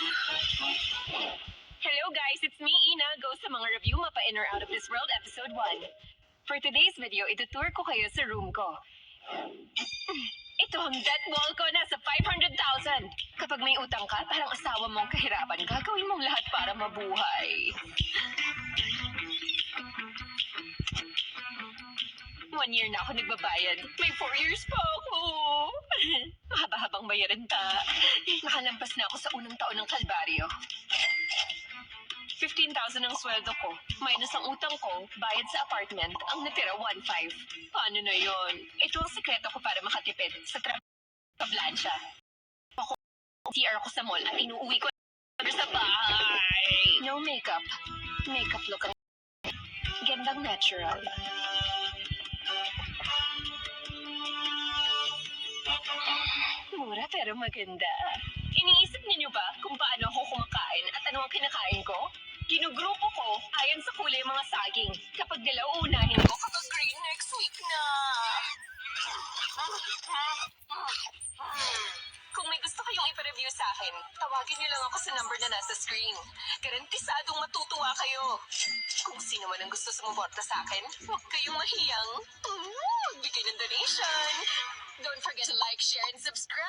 Hello guys, it's me, Ina. Go sa mga review Mapa In or Out of This World Episode 1. For today's video, itutour ko kayo sa room ko. Ito ang debt wall ko, nasa 500,000. Kapag may utang ka, parang asawa mong kahirapan, gagawin mong lahat para mabuhay. One year na ako nagbabayad. May 4 years pa ako. Mahaba-habang bayaran ta. Nakalampas na ako sa unang taon ng kalbaryo. 15,000 ang sweldo ko. Minus ang utang ko, bayad sa apartment, ang natira 1,500. Paano na yon? Ito ang sekreto ko para makatipid sa plansya. Ako, CR ako sa mall at inuuwi ko sa bahay. No makeup. Makeup look ang gandang natural. Mura pero maganda. Iniisip niyo ba kung paano ako kumakain at ano ang kinakain ko? Ginugrupo ko ayon sa kulay mga saging. Kapag dilaw, unahin ko. Kapag green, next week na. Kung may gusto kayong ipa-review sa akin, tawagin niyo lang ako sa number na nasa screen. Garantisadong matutuwa kayo. Kung sino man ang gusto sumuporta sa akin, huwag kayong mahiyang. Bigay ng donation. Don't forget to like, share, and subscribe.